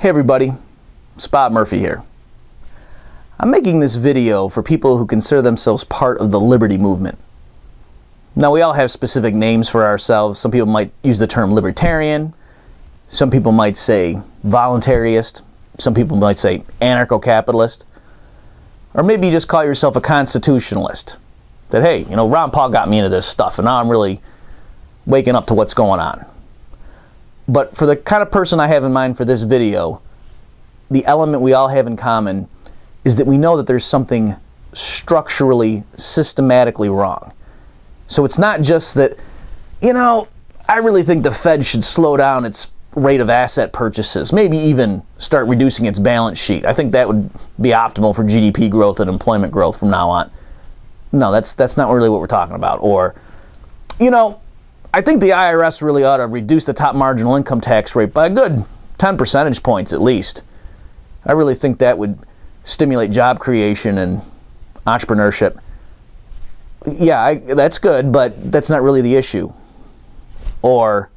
Hey everybody, it's Bob Murphy here. I'm making this video for people who consider themselves part of the liberty movement. Now, we all have specific names for ourselves. Some people might use the term libertarian. Some people might say voluntarist. Some people might say anarcho-capitalist. Or maybe you just call yourself a constitutionalist. That, hey, you know, Ron Paul got me into this stuff and now I'm really waking up to what's going on. But for the kind of person I have in mind for this video, the element we all have in common is that we know that there's something structurally, systematically wrong. So it's not just that, you know, I really think the Fed should slow down its rate of asset purchases, maybe even start reducing its balance sheet. I think that would be optimal for GDP growth and employment growth from now on. No, that's not really what we're talking about. Or, you know, I think the IRS really ought to reduce the top marginal income tax rate by a good 10 percentage points at least. I really think that would stimulate job creation and entrepreneurship. Yeah, that's good, but that's not really the issue. Or,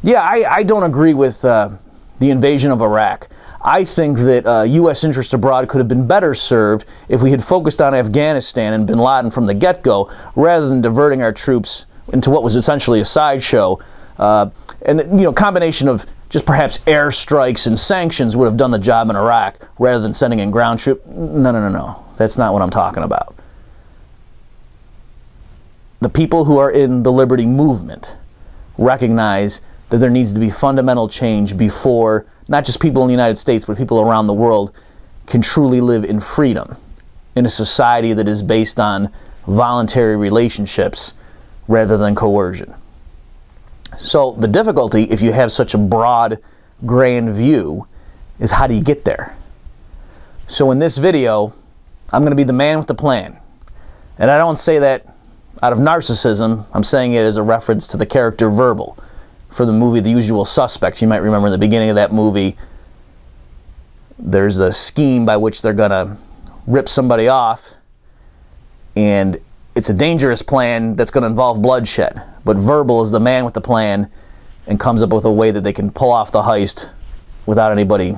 yeah, I don't agree with the invasion of Iraq. I think that U.S. interest abroad could have been better served if we had focused on Afghanistan and bin Laden from the get-go, rather than diverting our troops into what was essentially a sideshow. And, you know, combination of just perhaps airstrikes and sanctions would have done the job in Iraq, rather than sending in ground troops. No. That's not what I'm talking about. The people who are in the liberty movement recognize that there needs to be fundamental change before not just people in the United States, but people around the world can truly live in freedom, in a society that is based on voluntary relationships rather than coercion. So the difficulty, if you have such a broad, grand view, is how do you get there? So in this video, I'm going to be the man with the plan. And I don't say that out of narcissism. I'm saying it as a reference to the character Verbal for the movie The Usual Suspects. You might remember in the beginning of that movie, there's a scheme by which they're going to rip somebody off, and it's a dangerous plan that's going to involve bloodshed. But Verbal is the man with the plan and comes up with a way that they can pull off the heist without anybody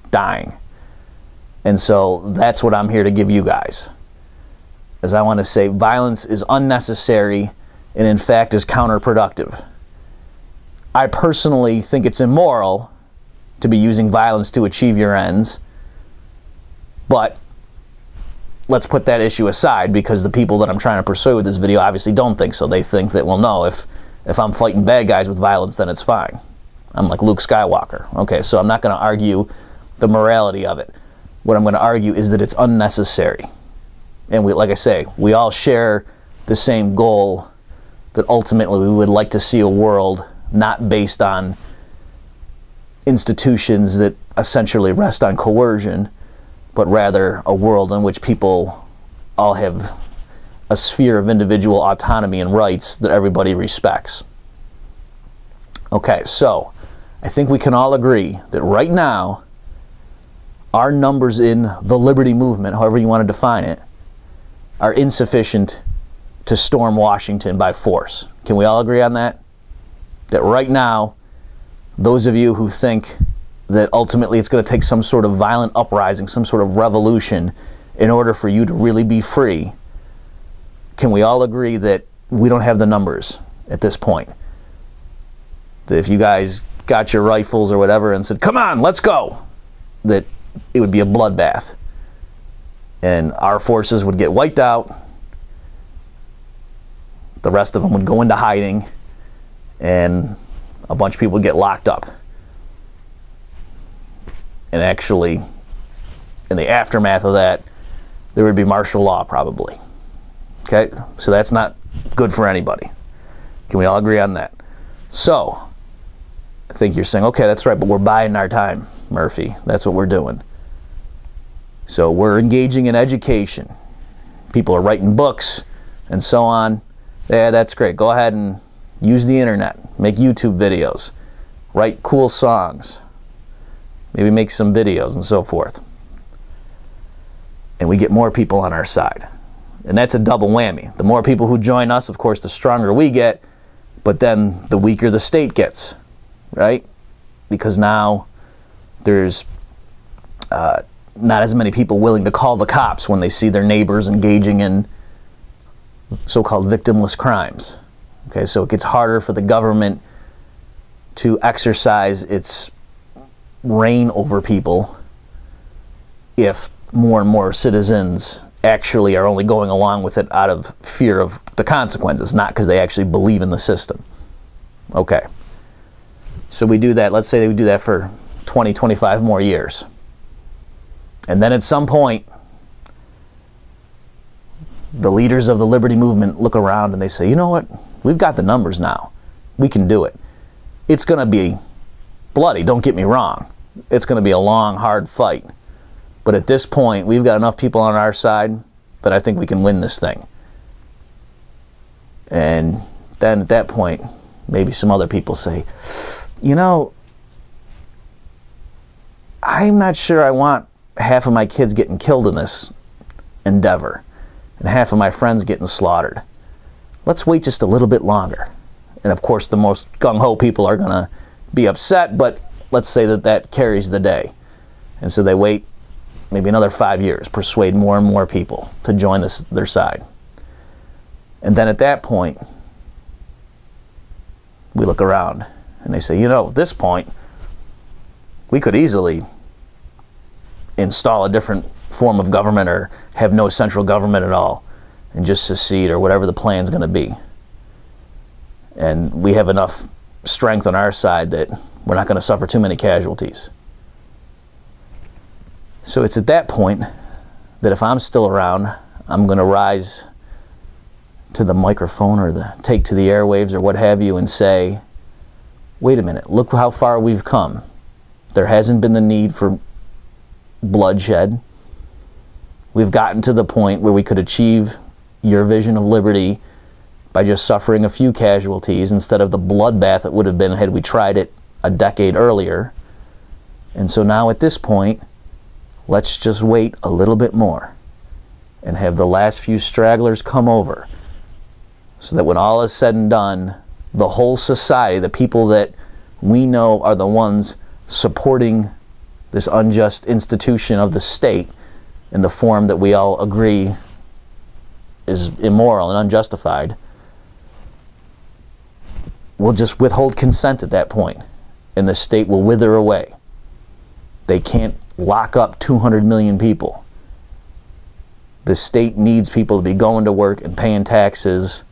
dying. And so that's what I'm here to give you guys. As I want to say, violence is unnecessary and in fact is counterproductive. I personally think it's immoral to be using violence to achieve your ends, but let's put that issue aside, because the people that I'm trying to pursue with this video obviously don't think so. They think that, well, no, if I'm fighting bad guys with violence, then it's fine. I'm like Luke Skywalker. Okay, so I'm not going to argue the morality of it. What I'm going to argue is that it's unnecessary. And like I say, we all share the same goal, that ultimately we would like to see a world not based on institutions that essentially rest on coercion, but rather a world in which people all have a sphere of individual autonomy and rights that everybody respects. Okay, so I think we can all agree that right now, our numbers in the liberty movement, however you want to define it, are insufficient to storm Washington by force. Can we all agree on that? That right now, those of you who think that ultimately it's going to take some sort of violent uprising, some sort of revolution in order for you to really be free, can we all agree that we don't have the numbers at this point? That if you guys got your rifles or whatever and said, come on, let's go, that it would be a bloodbath. And our forces would get wiped out. The rest of them would go into hiding. And a bunch of people would get locked up. And actually, in the aftermath of that, there would be martial law probably. Okay? So that's not good for anybody. Can we all agree on that? So, I think you're saying, okay, that's right, but we're biding our time, Murphy. That's what we're doing. So we're engaging in education. People are writing books and so on. Yeah, that's great. Go ahead and use the internet. Make YouTube videos. Write cool songs. Maybe make some videos and so forth. And we get more people on our side. And that's a double whammy. The more people who join us, of course, the stronger we get, but then the weaker the state gets, right? Because now There's not as many people willing to call the cops when they see their neighbors engaging in so-called victimless crimes. Okay, so it gets harder for the government to exercise its reign over people if more and more citizens actually are only going along with it out of fear of the consequences, not because they actually believe in the system. Okay. So we do that, let's say we do that for 20, 25 more years. And then at some point, the leaders of the liberty movement look around and they say, you know what? We've got the numbers now. We can do it. It's going to be bloody, don't get me wrong. It's going to be a long, hard fight. But at this point, we've got enough people on our side that I think we can win this thing. And then at that point, maybe some other people say, you know, I'm not sure I want half of my kids getting killed in this endeavor and half of my friends getting slaughtered. Let's wait just a little bit longer. And of course, the most gung-ho people are going to be upset, but let's say that that carries the day. And so they wait maybe another 5 years, persuade more and more people to join their side. And then at that point, we look around and they say, you know, at this point, we could easily install a different form of government or have no central government at all and just secede or whatever the plan's going to be. And we have enough strength on our side that we're not going to suffer too many casualties. So it's at that point that if I'm still around, I'm going to rise to the microphone or take to the airwaves or what have you and say, wait a minute, look how far we've come. There hasn't been the need for bloodshed. We've gotten to the point where we could achieve your vision of liberty by just suffering a few casualties instead of the bloodbath it would have been had we tried it a decade earlier. And so now at this point, let's just wait a little bit more and have the last few stragglers come over so that when all is said and done, the whole society, the people that we know are the ones supporting this unjust institution of the state in the form that we all agree is immoral and unjustified, will just withhold consent at that point, and the state will wither away. They can't lock up 200 million people. The state needs people to be going to work and paying taxes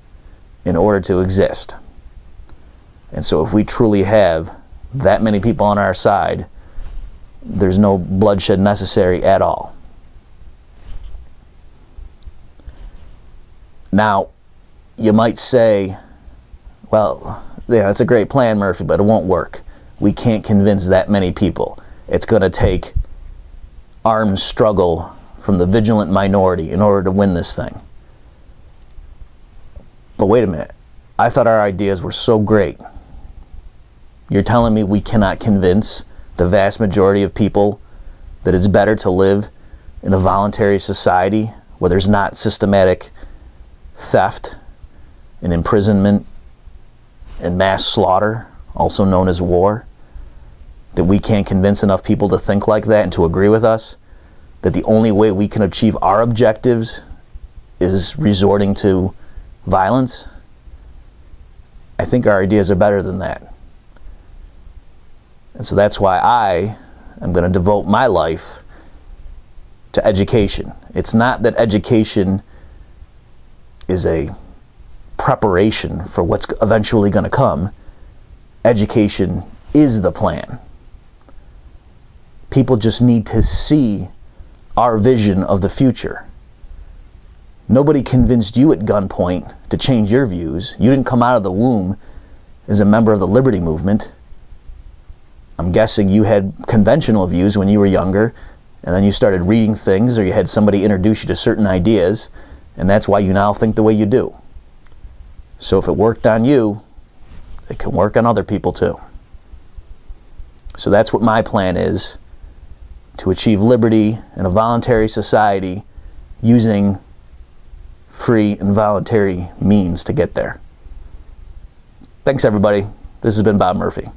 in order to exist. And so if we truly have that many people on our side, there's no bloodshed necessary at all. Now, you might say, well, yeah, that's a great plan, Murphy, but it won't work. We can't convince that many people. It's going to take armed struggle from the vigilant minority in order to win this thing. But wait a minute. I thought our ideas were so great. You're telling me we cannot convince the vast majority of people that it's better to live in a voluntary society where there's not systematic theft and imprisonment and mass slaughter, also known as war, that we can't convince enough people to think like that and to agree with us, that the only way we can achieve our objectives is resorting to violence? I think our ideas are better than that. And so that's why I am going to devote my life to education. It's not that education is a preparation for what's eventually going to come. Education is the plan. People just need to see our vision of the future. Nobody convinced you at gunpoint to change your views. You didn't come out of the womb as a member of the liberty movement. I'm guessing you had conventional views when you were younger, and then you started reading things, or you had somebody introduce you to certain ideas, and that's why you now think the way you do. So if it worked on you, it can work on other people too. So that's what my plan is, to achieve liberty in a voluntary society using free and voluntary means to get there. Thanks, everybody. This has been Bob Murphy.